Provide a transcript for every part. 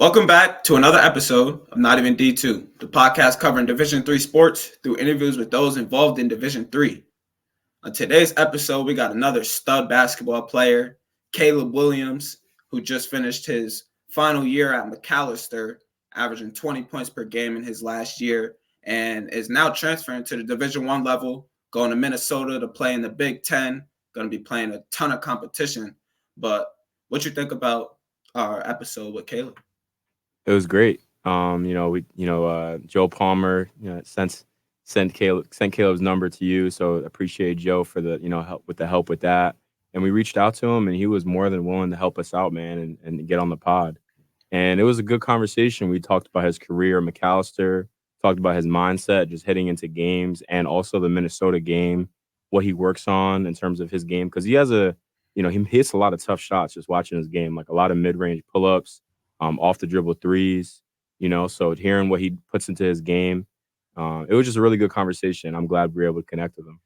Welcome back to another episode of Not Even D2, the podcast covering Division III sports through interviews with those involved in Division III. On today's episode, we got another stud basketball player, Caleb Williams, who just finished his final year at Macalester, averaging 20 points per game in his last year, and is now transferring to the Division I level, going to Minnesota to play in the Big Ten, going to be playing a ton of competition. But what you think about our episode with Caleb? It was great. Joe Palmer, sent Caleb's number to you. So appreciate Joe for the, help with that. And we reached out to him and he was more than willing to help us out, man, and get on the pod. And it was a good conversation. We talked about his career at Macalester, talked about his mindset, just heading into games and also the Minnesota game, what he works on in terms of his game. Because he has he hits a lot of tough shots just watching his game, like a lot of mid-range pull-ups. Off the dribble threes, so hearing what he puts into his game, it was just a really good conversation. I'm glad we were able to connect with him.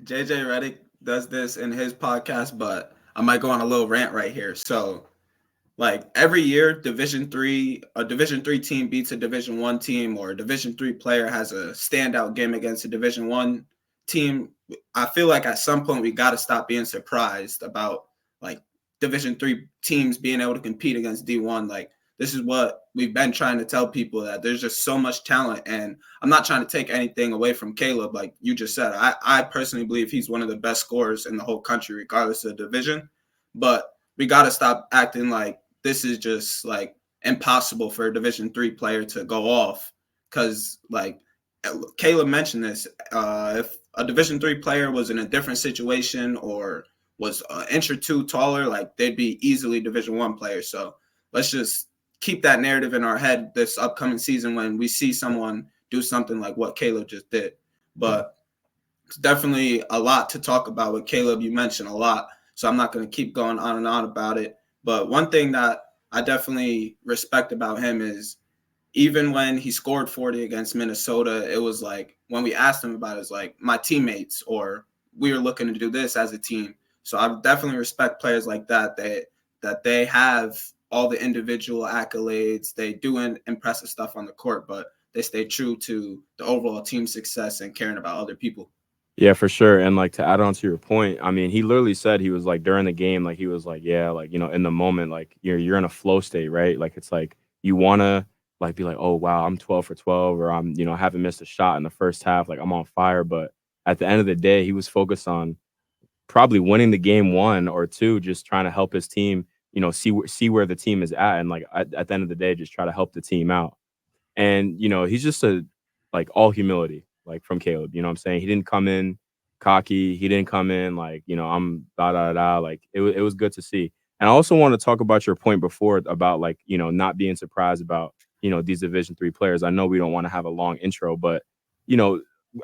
JJ Redick does this in his podcast, but I might go on a little rant right here. So, like every year, a Division III team beats a Division I team, or a Division III player has a standout game against a Division I team. I feel like at some point we got to stop being surprised about like Division III teams being able to compete against D1. Like, this is what we've been trying to tell people, that there's just so much talent. And I'm not trying to take anything away from Caleb. Like you just said, I personally believe he's one of the best scorers in the whole country, regardless of the division. But we got to stop acting like this is just like impossible for a Division III player to go off. Because like Caleb mentioned this, if a Division III player was in a different situation or was an inch or two taller, like they'd be easily Division I players. So let's just keep that narrative in our head this upcoming season when we see someone do something like what Caleb just did. But it's definitely a lot to talk about with Caleb. You mentioned a lot, so I'm not going to keep going on and on about it. But one thing that I definitely respect about him is even when he scored 40 against Minnesota, it was like when we asked him about it, it's like my teammates, or we were looking to do this as a team. So I definitely respect players like that they have all the individual accolades. They do impressive stuff on the court, but they stay true to the overall team success and caring about other people. Yeah, for sure. And like to add on to your point, I mean, he literally said he was like during the game, like he was like, yeah, like, in the moment, like you're in a flow state, right? Like it's like you want to like be like, oh, wow, I'm 12 for 12, or I'm, haven't missed a shot in the first half. Like I'm on fire. But at the end of the day, he was focused on probably winning the game 1 or 2, just trying to help his team, see where the team is at. And like at the end of the day, just try to help the team out. And, he's just all humility, like from Caleb, you know what I'm saying? He didn't come in cocky. He didn't come in like, I'm da. Like it was good to see. And I also want to talk about your point before about like, not being surprised about, these Division III players. I know we don't want to have a long intro, but,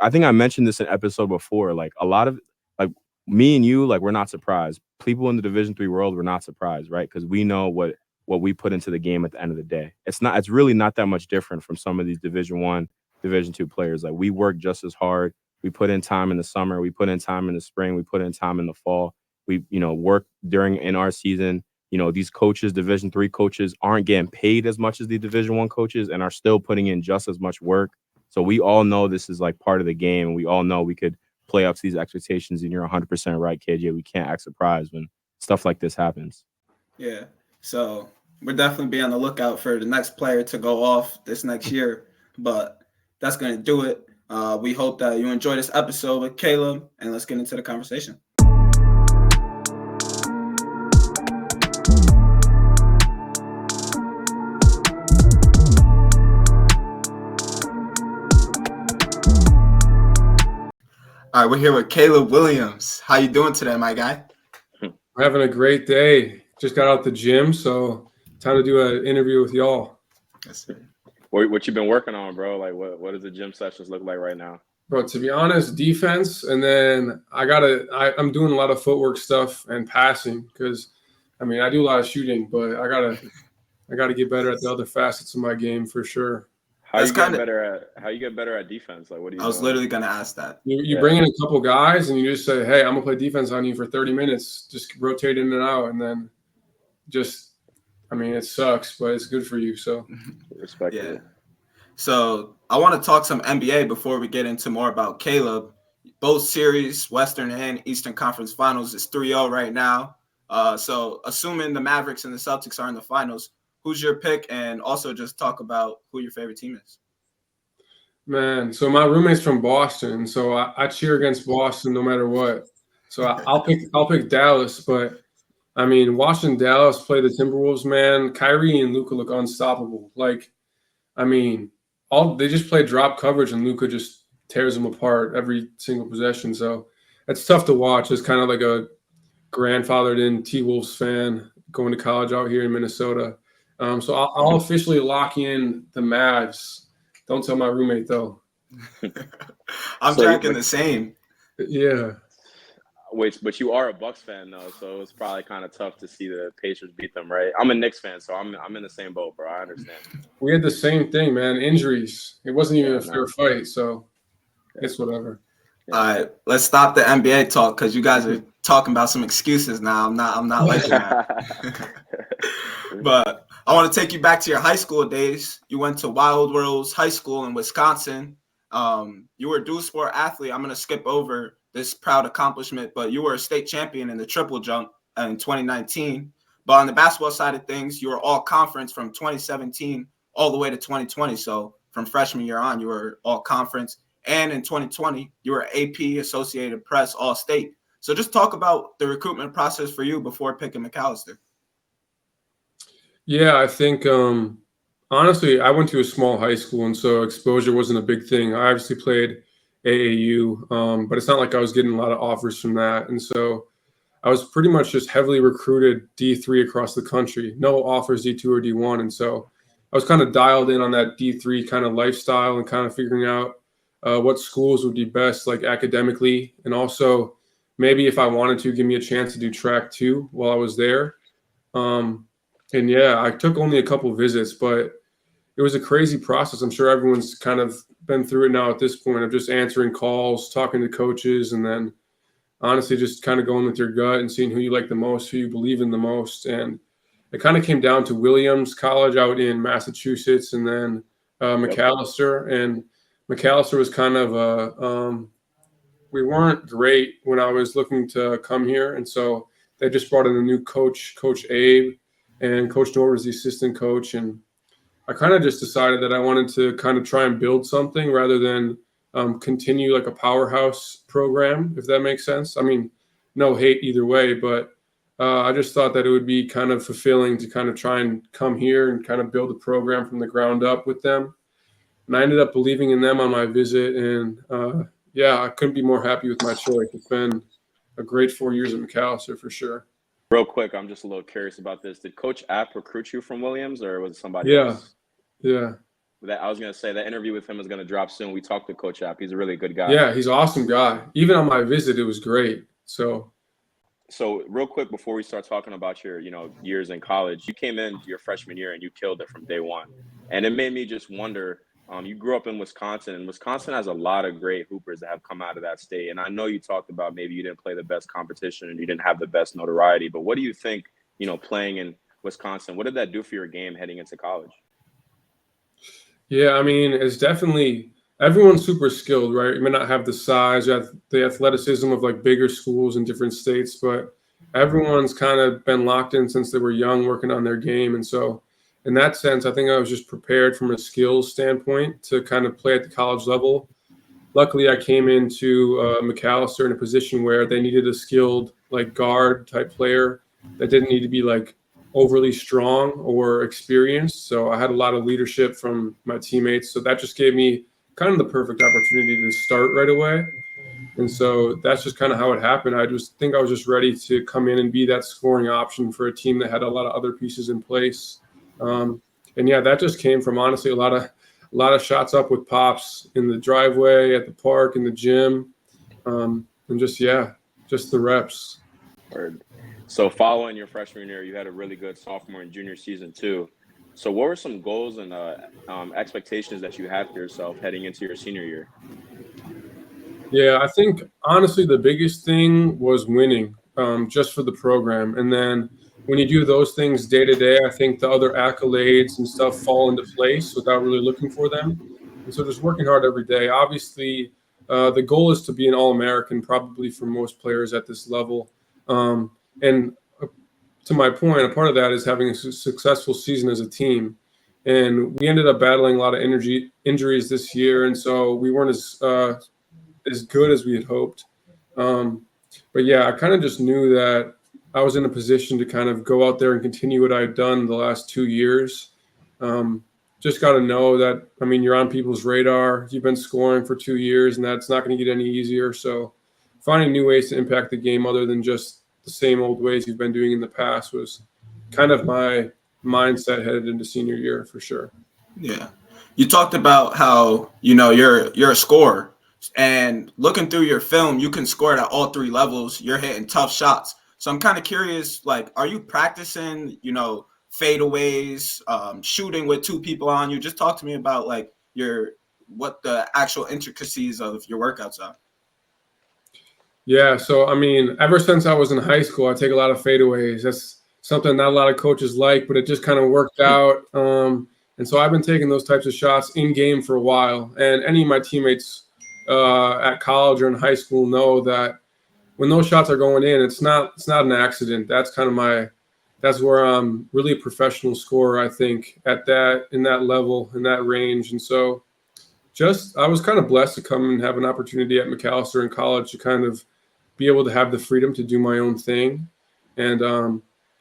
I think I mentioned this in an episode before, like a lot of like, me and you, like, we're not surprised. People in the Division III world, we're not surprised, right? Because we know what we put into the game at the end of the day. It's really not that much different from some of these Division I, Division II players. Like we work just as hard. We put in time in the summer. We put in time in the spring. We put in time in the fall. We, work in our season. These coaches, Division III coaches, aren't getting paid as much as the Division I coaches and are still putting in just as much work. So we all know this is like part of the game. And we all know we could play up to these expectations, and you're 100% right, KJ. We can't act surprised when stuff like this happens. Yeah. So we're definitely be on the lookout for the next player to go off this next year. But that's going to do it. We hope that you enjoy this episode with Caleb, and let's get into the conversation. All right, we're here with Caleb Williams. How you doing today, my guy? We're having a great day. Just got out the gym, so time to do an interview with y'all. Yes, sir. What you been working on, bro? Like, what does the gym sessions look like right now? Bro, to be honest, defense, and then I'm doing a lot of footwork stuff and passing because, I mean, I do a lot of shooting, but I gotta get better at the other facets of my game for sure. How you get better at defense? Like, what do you? I was literally gonna ask that. You bring in a couple guys and you just say, hey, I'm gonna play defense on you for 30 minutes. Just rotate in and out, and then just I mean, it sucks, but it's good for you. So Respect Yeah. it. So I want to talk some NBA before we get into more about Caleb. Both series, Western and Eastern Conference Finals, is 3-0 right now. So assuming the Mavericks and the Celtics are in the finals, who's your pick? And also just talk about who your favorite team is. man, so my roommate's from Boston, so I cheer against Boston no matter what. So I'll pick Dallas, but I mean, watching Dallas play the Timberwolves, man, Kyrie and Luka look unstoppable. Like, I mean, they just play drop coverage and Luka just tears them apart every single possession. So it's tough to watch. It's kind of like a grandfathered in T-Wolves fan going to college out here in Minnesota. So I'll officially lock in the Mavs. Don't tell my roommate though. I'm So, tracking the same. Yeah. Wait, but you are a Bucks fan though, so it's probably kind of tough to see the Pacers beat them, right? I'm a Knicks fan, so I'm in the same boat, bro. I understand. We had the same thing, man. Injuries. It wasn't even a fair no. fight, so it's whatever. Yeah. All right, let's stop the NBA talk because you guys are talking about some excuses now. I'm not liking that. But I want to take you back to your high school days. You went to Wild Rose High School in Wisconsin. You were a dual sport athlete. I'm going to skip over this proud accomplishment, but you were a state champion in the triple jump in 2019. But on the basketball side of things, you were all conference from 2017 all the way to 2020. So from freshman year on, you were all conference. And in 2020, you were AP Associated Press All State. So just talk about the recruitment process for you before picking Macalester. Yeah, I think honestly, I went to a small high school, and so exposure wasn't a big thing. I obviously played AAU, but it's not like I was getting a lot of offers from that. And so I was pretty much just heavily recruited D3 across the country, no offers D2 or D1. And so I was kind of dialed in on that D3 kind of lifestyle and kind of figuring out what schools would be best, like academically, and also maybe if I wanted to, give me a chance to do track too while I was there. And yeah, I took only a couple visits, but it was a crazy process. I'm sure everyone's kind of been through it now at this point of just answering calls, talking to coaches, and then honestly just kind of going with your gut and seeing who you like the most, who you believe in the most. And it kind of came down to Williams College out in Massachusetts and then Macalester. And Macalester was kind of we weren't great when I was looking to come here. And so they just brought in a new coach, Coach Abe, and Coach Nor was the assistant coach. And I kind of just decided that I wanted to kind of try and build something rather than continue like a powerhouse program, if that makes sense. I mean, no hate either way, but I just thought that it would be kind of fulfilling to kind of try and come here and kind of build a program from the ground up with them. And I ended up believing in them on my visit. And yeah, I couldn't be more happy with my choice. It's been a great 4 years at Macalester for sure. Real quick, I'm just a little curious about this. Did Coach App recruit you from Williams, or was it somebody Yeah. else? Yeah. That I was gonna say that interview with him is gonna drop soon. We talked to Coach App. He's a really good guy. Yeah, he's an awesome guy. Even on my visit, it was great. So real quick before we start talking about your, years in college, you came in your freshman year and you killed it from day one. And it made me just wonder, you grew up in Wisconsin, and Wisconsin has a lot of great hoopers that have come out of that state. And I know you talked about maybe you didn't play the best competition and you didn't have the best notoriety, but what do you think, playing in Wisconsin, what did that do for your game heading into college? yeah, I mean, it's definitely everyone's super skilled, right? You may not have the size, you have the athleticism of like bigger schools in different states, but everyone's kind of been locked in since they were young, working on their game. And so, in that sense, I think I was just prepared from a skills standpoint to kind of play at the college level. Luckily, I came into Macalester in a position where they needed a skilled like guard type player that didn't need to be like overly strong or experienced. So I had a lot of leadership from my teammates. So that just gave me kind of the perfect opportunity to start right away. And so that's just kind of how it happened. I just think I was just ready to come in and be that scoring option for a team that had a lot of other pieces in place. And yeah, that just came from honestly a lot of shots up with pops in the driveway, at the park, in the gym, and just the reps. Word. So following your freshman year, you had a really good sophomore and junior season too. So what were some goals and expectations that you had for yourself heading into your senior year? Yeah, I think honestly the biggest thing was winning, just for the program. And then when you do those things day to day, I think the other accolades and stuff fall into place without really looking for them. And so just working hard every day. Obviously, the goal is to be an All-American, probably for most players at this level. And to my point, a part of that is having a successful season as a team. And we ended up battling a lot of injuries this year, and so we weren't as good as we had hoped. But yeah, I kind of just knew that I was in a position to kind of go out there and continue what I had done the last 2 years. Just got to know that, I mean, you're on people's radar. You've been scoring for 2 years, and that's not going to get any easier. So finding new ways to impact the game other than just the same old ways you've been doing in the past was kind of my mindset headed into senior year for sure. Yeah. You talked about how, you're a scorer, and looking through your film, you can score at all three levels. You're hitting tough shots. So I'm kind of curious, like, are you practicing, fadeaways, shooting with two people on you? Just talk to me about like what the actual intricacies of your workouts are. Yeah, so I mean, ever since I was in high school, I take a lot of fadeaways. That's something not a lot of coaches like, but it just kind of worked out. And so I've been taking those types of shots in game for a while. And any of my teammates at college or in high school know that when those shots are going in, it's not an accident. That's where I'm really a professional scorer, I think, in that level, in that range. And so I was kind of blessed to come and have an opportunity at Macalester in college to kind of be able to have the freedom to do my own thing. And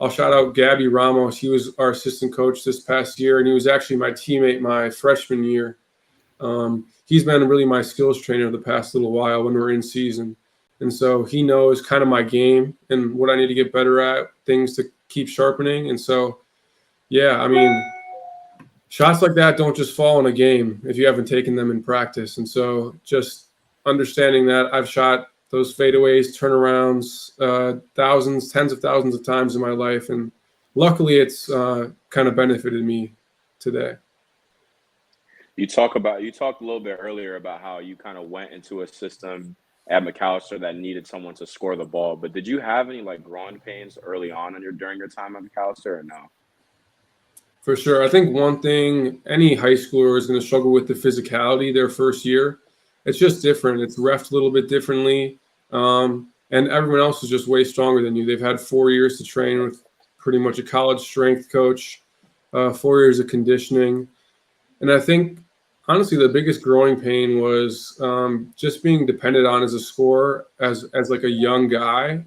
I'll shout out Gabby Ramos. He was our assistant coach this past year, and he was actually my teammate my freshman year. He's been really my skills trainer the past little while when we're in season. And so he knows kind of my game and what I need to get better at, things to keep sharpening. And so, yeah, I mean, shots like that don't just fall in a game if you haven't taken them in practice. And so just understanding that I've shot those fadeaways, turnarounds, tens of thousands of times in my life. And luckily it's kind of benefited me today. You talked a little bit earlier about how you kind of went into a system at Macalester that needed someone to score the ball. But did you have any like growing pains early on during your time at Macalester or no? For sure. I think one thing any high schooler is going to struggle with the physicality their first year. It's just different. It's reffed a little bit differently. And everyone else is just way stronger than you. They've had 4 years to train with pretty much a college strength coach, 4 years of conditioning. And I think, honestly, the biggest growing pain was just being depended on as a scorer as like a young guy.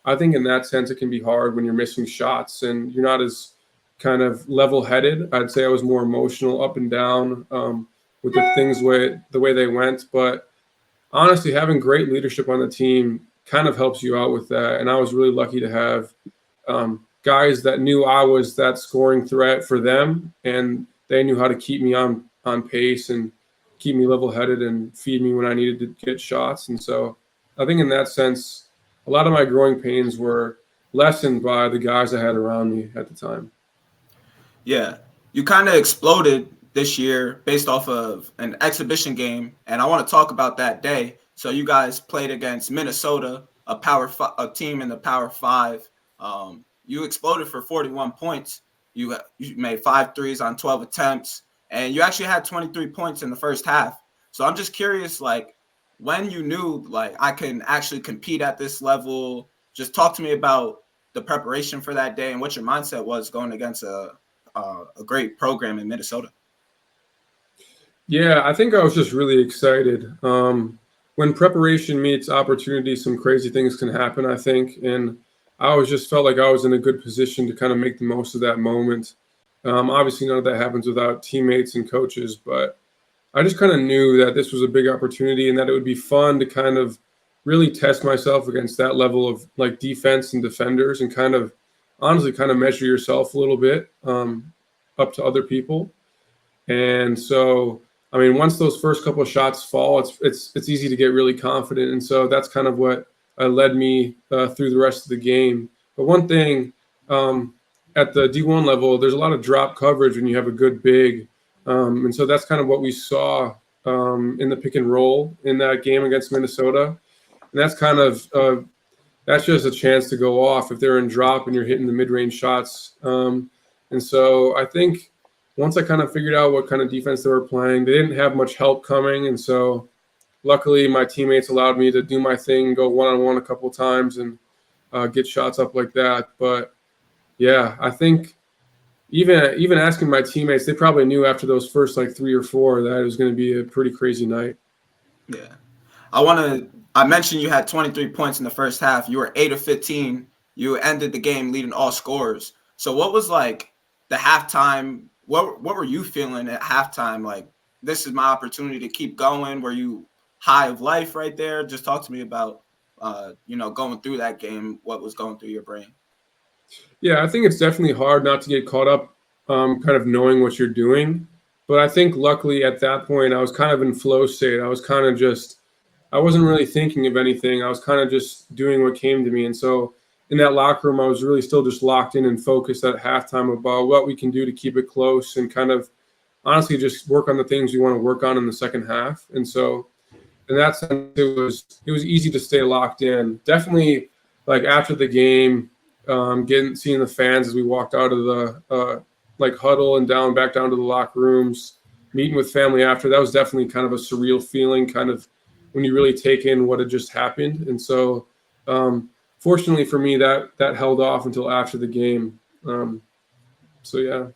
I think in that sense, it can be hard when you're missing shots and you're not as kind of level-headed. I'd say I was more emotional up and down with the way they went. But honestly, having great leadership on the team kind of helps you out with that. And I was really lucky to have guys that knew I was that scoring threat for them, and they knew how to keep me on pace and keep me level-headed and feed me when I needed to get shots. And so I think in that sense, a lot of my growing pains were lessened by the guys I had around me at the time. Yeah, you kind of exploded this year based off of an exhibition game, and I want to talk about that day. So you guys played against Minnesota, a team in the Power 5. You exploded for 41 points. You made 5 threes on 12 attempts, and you actually had 23 points in the first half. So I'm just curious, like, when you knew, like, I can actually compete at this level. Just talk to me about the preparation for that day and what your mindset was going against a great program in Minnesota. Yeah, I think I was just really excited. When preparation meets opportunity, some crazy things can happen, I think. And I always just felt like I was in a good position to kind of make the most of that moment. Obviously, none of that happens without teammates and coaches, but I just kind of knew that this was a big opportunity and that it would be fun to kind of really test myself against that level of like defense and defenders and kind of honestly kind of measure yourself a little bit up to other people. And so, I mean, once those first couple of shots fall, it's easy to get really confident. And so that's kind of what led me through the rest of the game. But one thing at the D1 level, there's a lot of drop coverage when you have a good big. And so that's kind of what we saw in the pick and roll in that game against Minnesota. And that's kind of that's just a chance to go off if they're in drop and you're hitting the mid-range shots. And so I think once I kind of figured out what kind of defense they were playing, they didn't have much help coming. And so luckily my teammates allowed me to do my thing, go one-on-one a couple of times and get shots up like that. But yeah, I think even asking my teammates, they probably knew after those first like 3 or 4 that it was going to be a pretty crazy night. Yeah. I mentioned you had 23 points in the first half. You were 8 of 15. You ended the game leading all scorers. So what was like the halftime? What were you feeling at halftime? Like, this is my opportunity to keep going. Were you high of life right there? Just talk to me about, going through that game, what was going through your brain. Yeah, I think it's definitely hard not to get caught up kind of knowing what you're doing. But I think luckily at that point, I was kind of in flow state. I was kind of just, I wasn't really thinking of anything. I was kind of just doing what came to me. And so in that locker room, I was really still just locked in and focused at halftime about what we can do to keep it close and kind of honestly just work on the things we want to work on in the second half. And so in that sense, it was easy to stay locked in. Definitely like after the game, seeing the fans as we walked out of the like huddle and back down to the locker rooms, meeting with family after, that was definitely kind of a surreal feeling, kind of when you really take in what had just happened. And so fortunately for me, that held off until after the game. So yeah.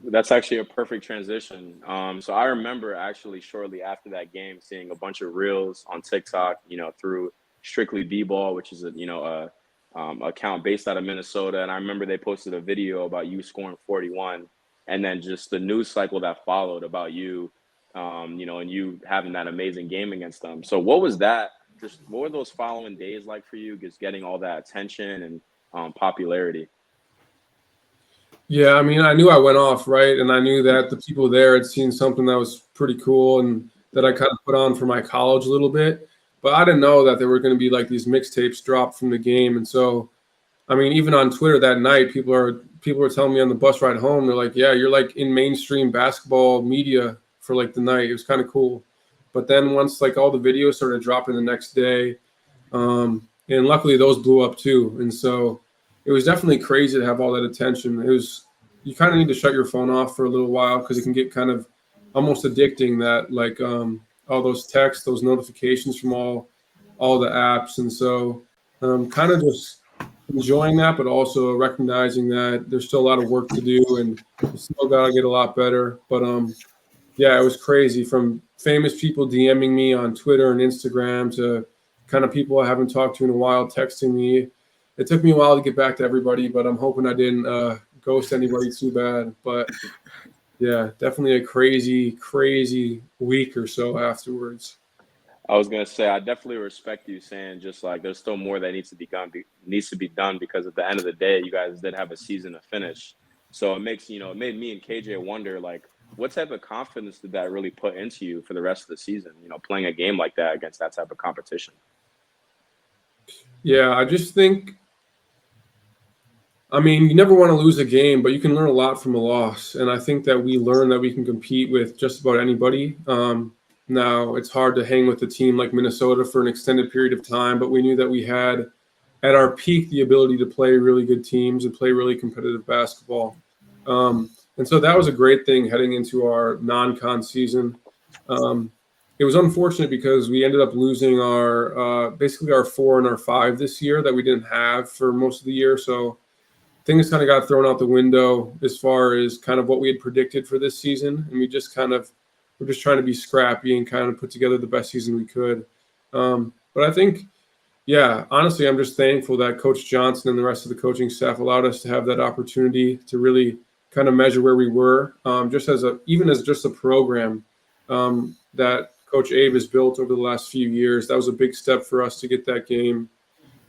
That's actually a perfect transition. So I remember actually shortly after that game seeing a bunch of reels on TikTok, through Strictly B-Ball, which is a account based out of Minnesota. And I remember they posted a video about you scoring 41, and then just the news cycle that followed about you, and you having that amazing game against them. So what was that? Just what were those following days like for you, just getting all that attention and popularity? Yeah, I mean, I knew I went off, right? And I knew that the people there had seen something that was pretty cool and that I kind of put on for my college a little bit. But I didn't know that there were going to be like these mixtapes dropped from the game. And so, I mean, even on Twitter that night, people were telling me on the bus ride home, they're like, yeah, you're like in mainstream basketball media for like the night. It was kind of cool. But then once like all the videos started dropping the next day, and luckily those blew up too. And so it was definitely crazy to have all that attention. You kind of need to shut your phone off for a little while because it can get kind of almost addicting, that like all those texts, those notifications from all the apps. And so kind of just enjoying that, but also recognizing that there's still a lot of work to do and you still got to get a lot better. But yeah, it was crazy, from famous people DMing me on Twitter and Instagram to kind of people I haven't talked to in a while texting me. It took me a while to get back to everybody, but I'm hoping I didn't ghost anybody too bad. But yeah, definitely a crazy week or so afterwards. I was gonna say I definitely respect you saying just like there's still more that needs to be done because at the end of the day, you guys did have a season to finish. So it made me and KJ wonder like what type of confidence did that really put into you for the rest of the season? Playing a game like that against that type of competition. Yeah, I just think, I mean, you never want to lose a game, but you can learn a lot from a loss. And I think that we learned that we can compete with just about anybody. Now, it's hard to hang with a team like Minnesota for an extended period of time, but we knew that we had, at our peak, the ability to play really good teams and play really competitive basketball. And so that was a great thing heading into our non-con season. It was unfortunate because we ended up losing our basically our 4 and our 5 this year that we didn't have for most of the year. So things kind of got thrown out the window as far as kind of what we had predicted for this season. And we're just trying to be scrappy and kind of put together the best season we could. But I think, yeah, honestly, I'm just thankful that Coach Johnson and the rest of the coaching staff allowed us to have that opportunity to really kind of measure where we were, even as just a program that Coach Abe has built over the last few years. That was a big step for us to get that game.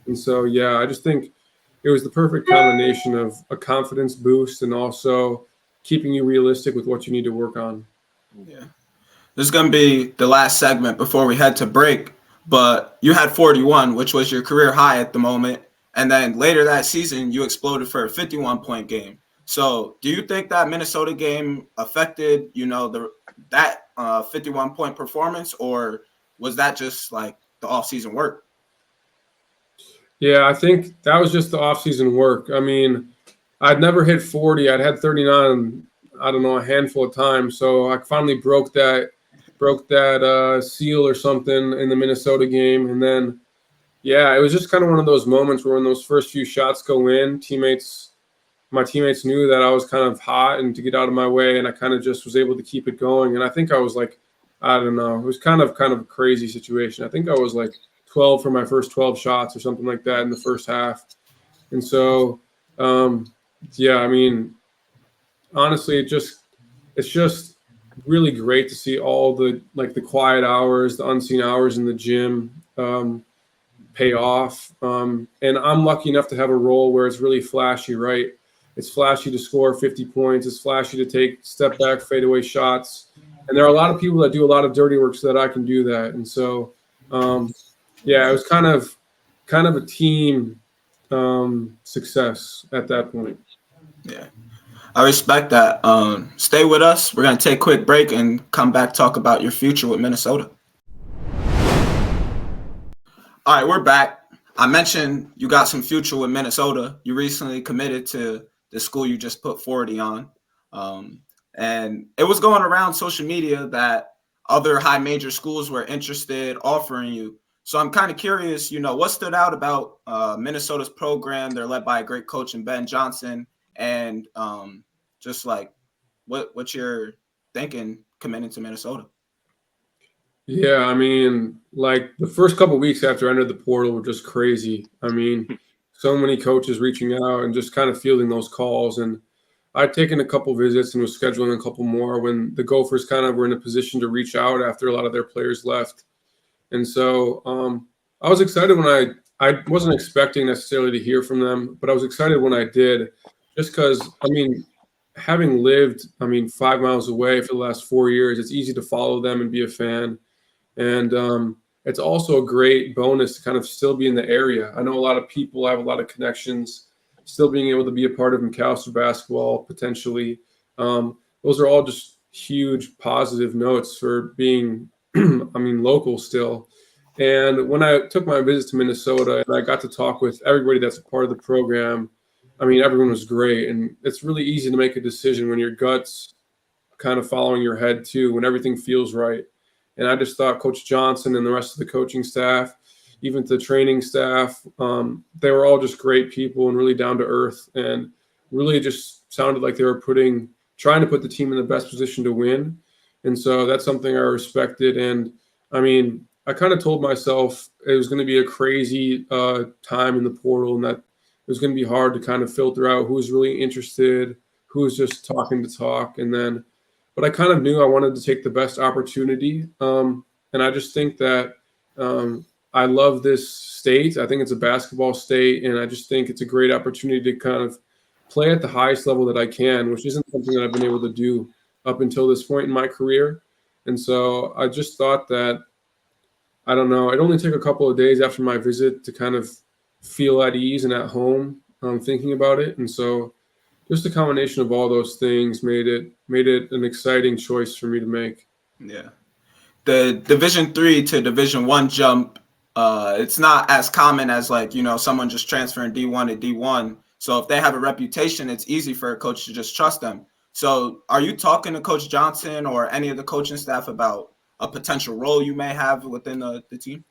And so, yeah, I just think it was the perfect combination of a confidence boost and also keeping you realistic with what you need to work on. Yeah. This is going to be the last segment before we head to break, but you had 41, which was your career high at the moment. And then later that season, you exploded for a 51-point game. So do you think that Minnesota game affected, that 51-point performance, or was that just like the off-season work? Yeah, I think that was just the off-season work. I mean, I'd never hit 40. I'd had 39, I don't know, a handful of times. So I finally broke that seal or something in the Minnesota game. And then, yeah, it was just kind of one of those moments where when those first few shots go in, my teammates knew that I was kind of hot and to get out of my way, and I kind of just was able to keep it going. And I think I was like, I don't know, it was kind of a crazy situation. I think I was like 12 for my first 12 shots or something like that in the first half. And so, um, yeah, I mean, honestly, it's just really great to see all the the quiet hours, the unseen hours in the gym pay off. And I'm lucky enough to have a role where it's really flashy, right? It's flashy to score 50 points. It's flashy to take step back, fadeaway shots. And there are a lot of people that do a lot of dirty work so that I can do that. And so, yeah, it was kind of a team success at that point. Yeah, I respect that. Stay with us. We're going to take a quick break and come back, talk about your future with Minnesota. All right, we're back. I mentioned you got some future with Minnesota. You recently committed to the school you just put 40 on. And it was going around social media that other high major schools were interested offering you. So I'm kind of curious, what stood out about Minnesota's program? They're led by a great coach in Ben Johnson. And just like what you're thinking committing to Minnesota. Yeah, I mean, like the first couple of weeks after I entered the portal were just crazy. I mean, so many coaches reaching out and just kind of fielding those calls. And I'd taken a couple visits and was scheduling a couple more when the Gophers kind of were in a position to reach out after a lot of their players left. And so I was excited when I wasn't expecting necessarily to hear from them, but I was excited when I did, just because, I mean, having lived, 5 miles away for the last 4 years, it's easy to follow them and be a fan. And it's also a great bonus to kind of still be in the area. I know a lot of people have a lot of connections, still being able to be a part of Macalester basketball potentially. Those are all just huge positive notes for being, local still. And when I took my visit to Minnesota and I got to talk with everybody that's a part of the program, everyone was great. And it's really easy to make a decision when your gut's kind of following your head too, when everything feels right. And I just thought Coach Johnson and the rest of the coaching staff, even the training staff, they were all just great people and really down to earth, and really just sounded like they were trying to put the team in the best position to win. And so that's something I respected. And I kind of told myself it was going to be a crazy time in the portal, and that it was going to be hard to kind of filter out who was really interested, who was just talking to talk. But I kind of knew I wanted to take the best opportunity. And I just think that I love this state. I think it's a basketball state, and I just think it's a great opportunity to kind of play at the highest level that I can, which isn't something that I've been able to do up until this point in my career. And so I just thought that, I don't know, it only took a couple of days after my visit to kind of feel at ease and at home thinking about it. And so just a combination of all those things made it an exciting choice for me to make. Yeah. The Division 3 to Division 1 jump, it's not as common as someone just transferring D1 to D1. So if they have a reputation, it's easy for a coach to just trust them. So are you talking to Coach Johnson or any of the coaching staff about a potential role you may have within the team?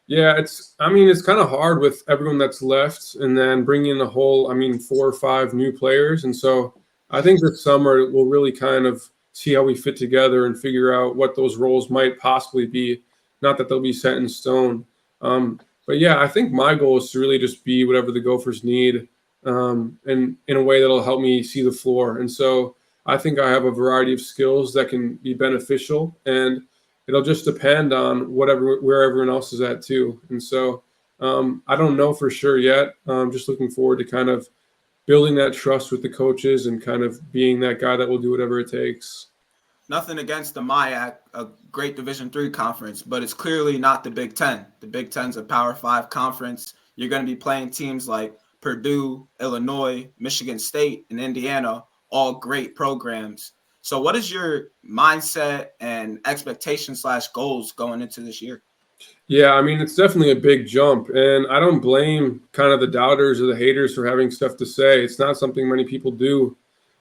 Yeah, it's kind of hard with everyone that's left and then bringing in a whole, 4 or 5 new players. And so I think this summer we'll really kind of see how we fit together and figure out what those roles might possibly be. Not that they'll be set in stone. But yeah, I think my goal is to really just be whatever the Gophers need, and in a way that'll help me see the floor. And so I think I have a variety of skills that can be beneficial, and it'll just depend on where everyone else is at too. And so I don't know for sure yet. I'm just looking forward to kind of building that trust with the coaches and kind of being that guy that will do whatever it takes. Nothing against the MIAC, a great Division 3 conference, but it's clearly not the Big Ten. The Big Ten's a Power 5 conference. You're going to be playing teams like Purdue, Illinois, Michigan State, and Indiana, all great programs. So what is your mindset and expectation / goals going into this year? Yeah, I mean, it's definitely a big jump. And I don't blame kind of the doubters or the haters for having stuff to say. It's not something many people do.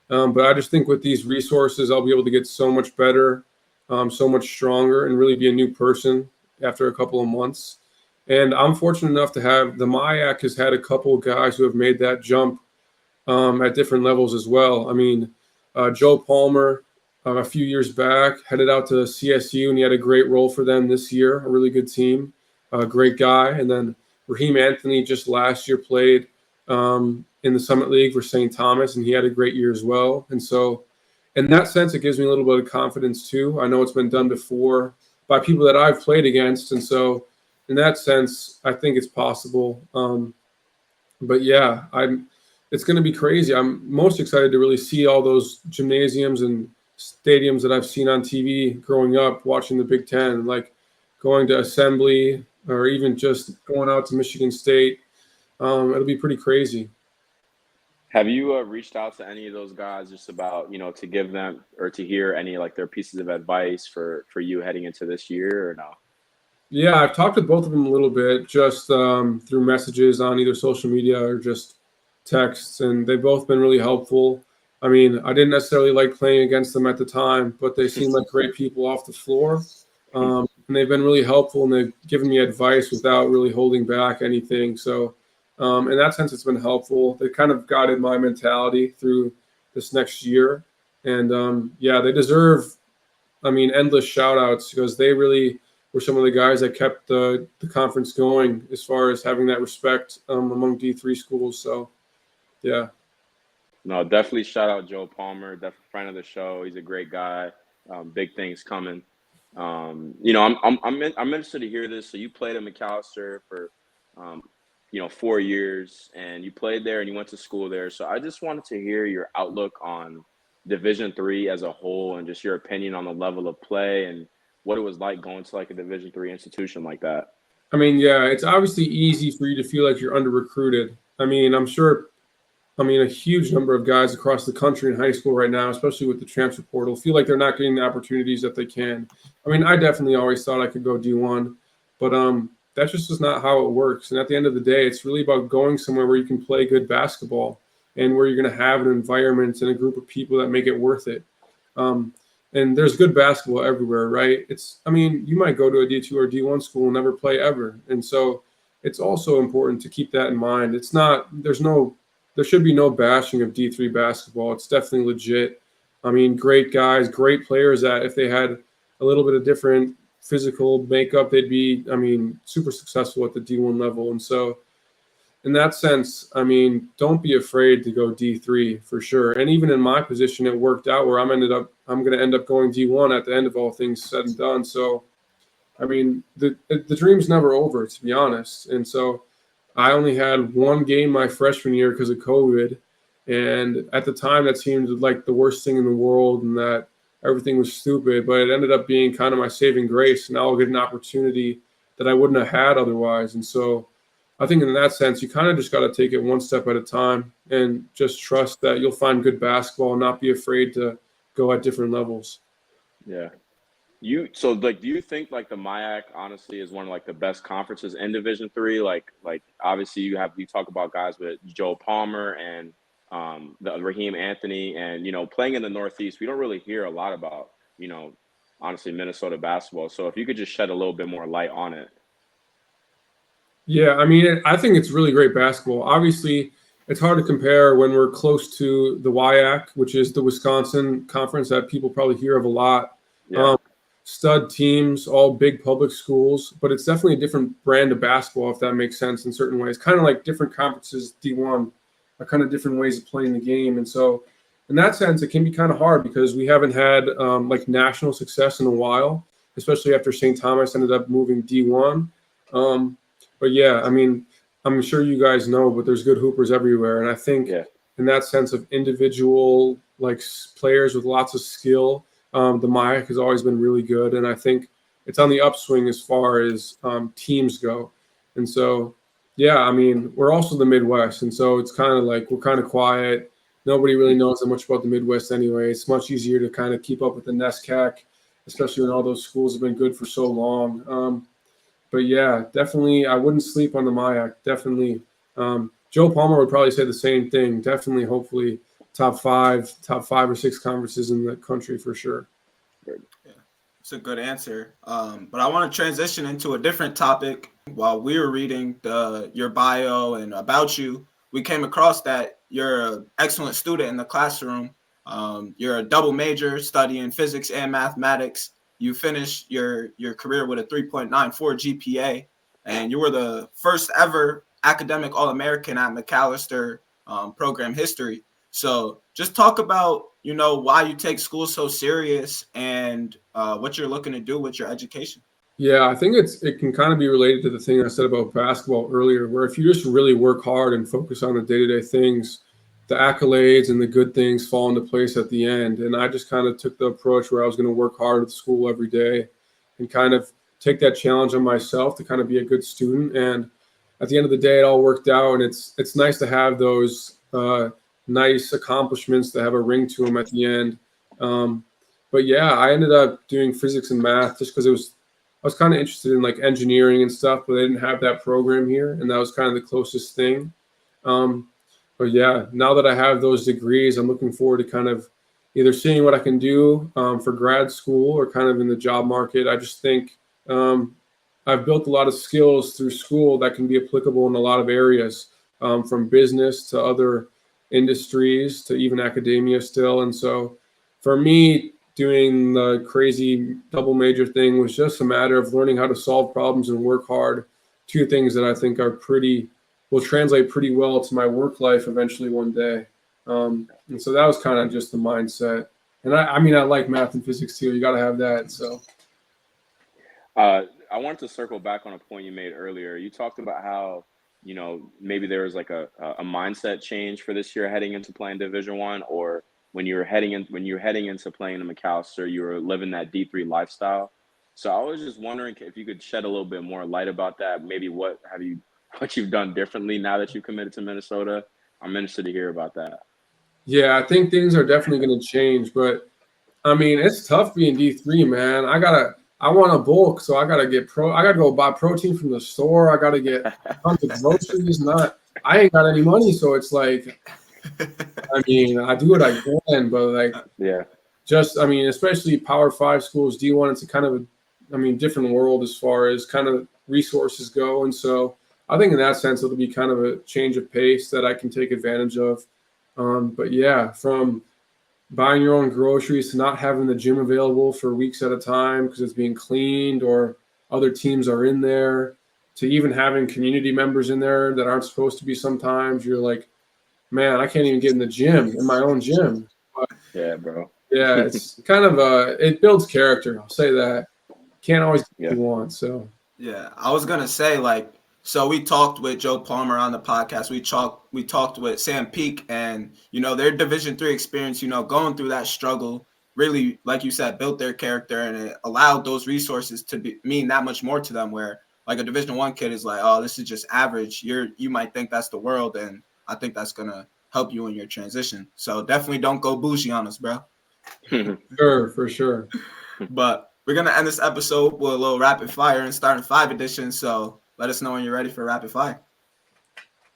But I just think with these resources, I'll be able to get so much better, so much stronger, and really be a new person after a couple of months. And I'm fortunate enough to have the MIAC has had a couple of guys who have made that jump at different levels as well. I mean, Joe Palmer, a few years back, headed out to CSU, and he had a great role for them this year, a really good team, a great guy. And then Raheem Anthony just last year played in the Summit League for St. Thomas, and he had a great year as well. And so in that sense, it gives me a little bit of confidence too. I know it's been done before by people that I've played against. And so in that sense, I think it's possible. But yeah, it's going to be crazy. I'm most excited to really see all those gymnasiums and stadiums that I've seen on TV growing up, watching the Big Ten, like going to Assembly or even just going out to Michigan State. It'll be pretty crazy. Have you reached out to any of those guys just about, to give them or to hear any like their pieces of advice for you heading into this year or no? Yeah, I've talked with both of them a little bit, just through messages on either social media or just texts, and they've both been really helpful. I mean, I didn't necessarily like playing against them at the time, but they seem like great people off the floor. And they've been really helpful, and they've given me advice without really holding back anything. So in that sense, it's been helpful. They kind of guided my mentality through this next year. And yeah, they deserve, I mean, endless shout outs because they really were some of the guys that kept the conference going as far as having that respect among D3 schools. So, yeah. No, definitely shout out Joe Palmer, definitely friend of the show. He's a great guy. Big things coming. I'm interested to hear this. So you played at Macalester for 4 years, and you played there and you went to school there. So I just wanted to hear your outlook on Division III as a whole and just your opinion on the level of play and what it was like going to like a Division III institution like that. I mean, yeah, it's obviously easy for you to feel like you're under recruited. I mean, a huge number of guys across the country in high school right now, especially with the transfer portal, feel like they're not getting the opportunities that they can. I mean, I definitely always thought I could go D1, but that just is not how it works. And at the end of the day, it's really about going somewhere where you can play good basketball and where you're going to have an environment and a group of people that make it worth it. And there's good basketball everywhere, right? You might go to a D2 or D1 school and never play ever. And so it's also important to keep that in mind. There should be no bashing of D3 basketball. It's definitely legit. I mean, great guys, great players that if they had a little bit of different physical makeup, they'd be, super successful at the D1 level. And so in that sense, don't be afraid to go D3 for sure. And even in my position, it worked out where I'm going to end up going D1 at the end of all things said and done. So, the dream's never over, to be honest. And so I only had one game my freshman year because of COVID. And at the time, that seemed like the worst thing in the world and that everything was stupid. But it ended up being kind of my saving grace. Now I'll get an opportunity that I wouldn't have had otherwise. And so I think in that sense, you kind of just got to take it one step at a time and just trust that you'll find good basketball and not be afraid to go at different levels. Yeah. Do you think like the MIAC honestly is one of like the best conferences in Division III? Like obviously you talk about guys with Joe Palmer and the Raheem Anthony and playing in the Northeast, we don't really hear a lot about honestly Minnesota basketball. So if you could just shed a little bit more light on it. Yeah, I think it's really great basketball. Obviously, it's hard to compare when we're close to the WIAC, which is the Wisconsin conference that people probably hear of a lot. Yeah. Stud teams, all big public schools, but it's definitely a different brand of basketball, if that makes sense in certain ways. Kind of like different conferences, D1, are kind of different ways of playing the game. And so in that sense, it can be kind of hard because we haven't had like national success in a while, especially after St. Thomas ended up moving D1. But yeah, I'm sure you guys know, but there's good hoopers everywhere. And I think in that sense of individual like players with lots of skill, the MIAC has always been really good. And I think it's on the upswing as far as teams go. And so, yeah, we're also the Midwest. And so it's kind of like we're kind of quiet. Nobody really knows that much about the Midwest anyway. It's much easier to kind of keep up with the NESCAC, especially when all those schools have been good for so long. But yeah, definitely, I wouldn't sleep on the MIAC. Definitely, Joe Palmer would probably say the same thing. Definitely, hopefully, top five or six conferences in the country for sure. Yeah, it's a good answer. But I want to transition into a different topic. While we were reading your bio and about you, we came across that you're an excellent student in the classroom. You're a double major studying physics and mathematics. You finished your career with a 3.94 GPA, and you were the first ever academic All-American at Macalester program history. So just talk about, why you take school so serious and what you're looking to do with your education. Yeah, I think it can kind of be related to the thing I said about basketball earlier, where if you just really work hard and focus on the day-to-day things, the accolades and the good things fall into place at the end. And I just kind of took the approach where I was going to work hard at school every day and kind of take that challenge on myself to kind of be a good student. And at the end of the day, it all worked out. And it's nice to have those nice accomplishments that have a ring to them at the end. But yeah, I ended up doing physics and math just because I was kind of interested in like engineering and stuff, but they didn't have that program here, and that was kind of the closest thing. But yeah, now that I have those degrees, I'm looking forward to kind of either seeing what I can do for grad school or kind of in the job market. I just think I've built a lot of skills through school that can be applicable in a lot of areas, from business to other industries to even academia still. And so for me, doing the crazy double major thing was just a matter of learning how to solve problems and work hard. Two things that I think will translate pretty well to my work life eventually one day. And so that was kind of just the mindset. And I mean, I like math and physics too. You got to have that. So I wanted to circle back on a point you made earlier. You talked about how, maybe there was like a mindset change for this year heading into playing Division I, or when you're heading into playing in Macalester, you were living that D3 lifestyle. So I was just wondering if you could shed a little bit more light about that. Maybe what you've done differently now that you've committed to Minnesota. I'm interested to hear about that. yeah, I think things are definitely going to change, but I mean, it's tough being D3, man. I want a bulk, so I gotta go buy protein from the store. I gotta get tons of groceries. I ain't got any money, so it's like, I mean, I do what I can, but like, yeah, especially Power 5 schools, D1, it's a kind of different world as far as kind of resources go. And so I think in that sense, it'll be kind of a change of pace that I can take advantage of. But yeah, from buying your own groceries to not having the gym available for weeks at a time because it's being cleaned or other teams are in there, to even having community members in there that aren't supposed to be sometimes, you're like, man, I can't even get in the gym, in my own gym. But yeah, bro. yeah, it's kind of it builds character. I'll say that. Can't always get what you want. So yeah, I was gonna say, like, so we talked with Joe Palmer on the podcast. We talked with Sam Peak, and their Division III experience, going through that struggle, really, like you said, built their character, and it allowed those resources to mean that much more to them. Where like a Division I kid is like, oh, this is just average. You might think that's the world, and I think that's gonna help you in your transition. So definitely don't go bougie on us, bro. Sure, for sure. But we're gonna end this episode with a little rapid fire and starting 5 edition. So let us know when you're ready for rapid fire.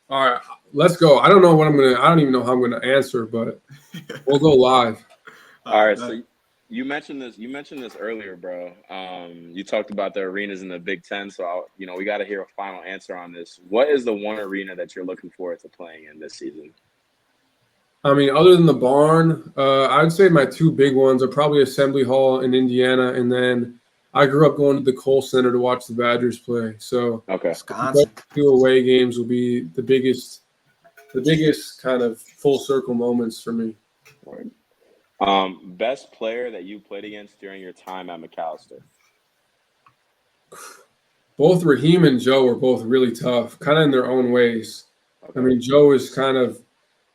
All right, let's go. I don't even know how I'm gonna answer, but we'll go live. All right. So you mentioned this earlier, bro. You talked about the arenas in the Big Ten. So we got to hear a final answer on this. What is the one arena that you're looking forward to playing in this season? I mean, other than the barn, I would say my two big ones are probably Assembly Hall in Indiana, and then I grew up going to the Kohl Center to watch the Badgers play. So Wisconsin. 2 away games will be the biggest kind of full circle moments for me. Best player that you played against during your time at Macalester? Both Raheem and Joe were both really tough, kind of in their own ways. Okay. I mean, Joe is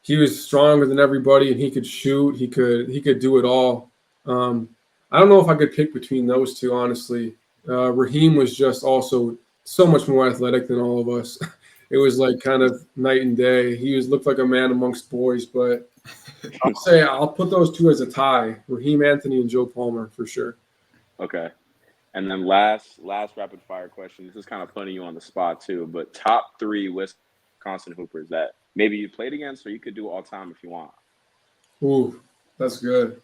he was stronger than everybody, and he could shoot. He could do it all. I don't know if I could pick between those two, honestly. Raheem was just also so much more athletic than all of us. It was like kind of night and day. He looked like a man amongst boys, but I'll put those two as a tie: Raheem Anthony and Joe Palmer for sure. Okay. And then last rapid fire question. This is kind of putting you on the spot too, but top 3 Wisconsin Hoopers that maybe you played against, or you could do all time if you want. Ooh, that's good.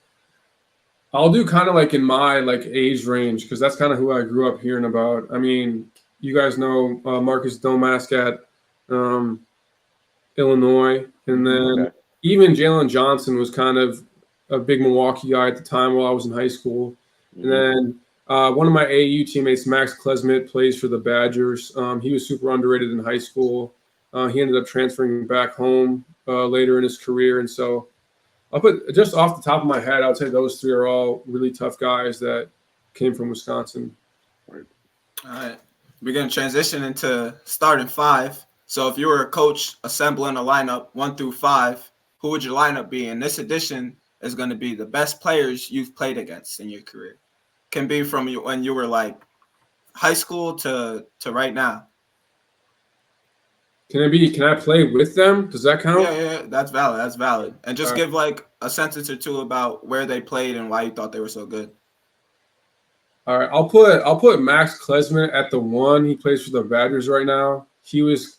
I'll do kind of like in my age range, because that's kind of who I grew up hearing about. I mean, you guys know Marcus Domask at Illinois, and then even Jalen Johnson was kind of a big Milwaukee guy at the time while I was in high school. And then one of my AAU teammates, Max Klesmit, plays for the Badgers. He was super underrated in high school. He ended up transferring back home later in his career, and so I'll put, just off the top of my head, I would say those 3 are all really tough guys that came from Wisconsin. All right. We're going to transition into starting 5. So if you were a coach assembling a lineup 1 through 5, who would your lineup be? And this edition is going to be the best players you've played against in your career. Can be from when you were like high school to right now. Can I play with them? Does that count? Yeah, that's valid. And just give like a sentence or 2 about where they played and why you thought they were so good. All right, I'll put Max Klesmit at the 1. He plays for the Badgers right now. I was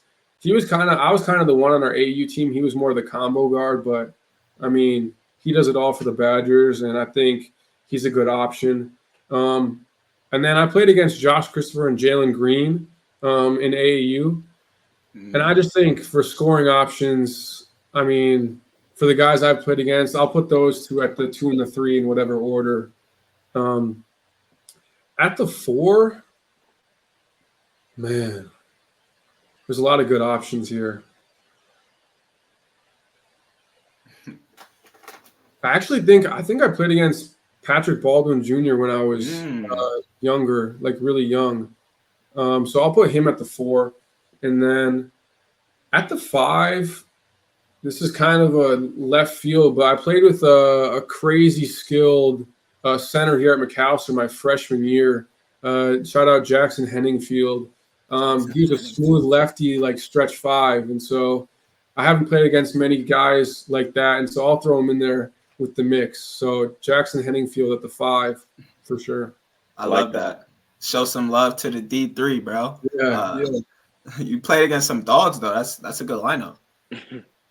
kind of the one on our AAU team. He was more of the combo guard, but I mean, he does it all for the Badgers, and I think he's a good option. And then I played against Josh Christopher and Jalen Green in AAU. And I just think for scoring options, I mean, for the guys I've played against, I'll put those 2 at the 2 and the 3 in whatever order. At the 4, man, there's a lot of good options here. I think I played against Patrick Baldwin Jr. when I was younger, like really young. So I'll put him at the 4. And then at the 5, this is kind of a left field, but I played with a crazy skilled center here at Macalester my freshman year. Shout out Jackson Henningfield. He's a smooth lefty, like stretch 5. And so I haven't played against many guys like that. And so I'll throw him in there with the mix. So Jackson Henningfield at the 5 for sure. I love that. Show some love to the D3, bro. Yeah. You played against some dogs, though. That's a good lineup.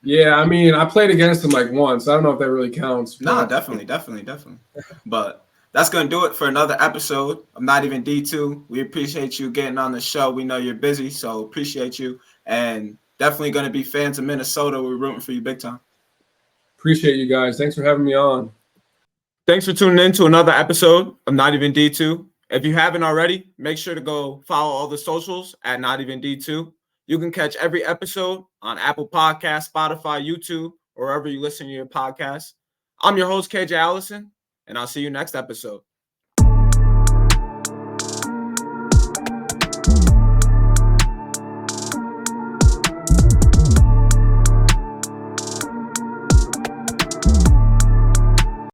Yeah, I mean, I played against them like once. I don't know if that really counts. No, definitely. But that's going to do it for another episode of Not Even D2. We appreciate you getting on the show. We know you're busy, so appreciate you. And definitely going to be fans of Minnesota. We're rooting for you big time. Appreciate you guys. Thanks for having me on. Thanks for tuning in to another episode of Not Even D2. If you haven't already, make sure to go follow all the socials at Not Even D2. You can catch every episode on Apple Podcasts, Spotify, YouTube, or wherever you listen to your podcasts. I'm your host, KJ Allison, and I'll see you next episode.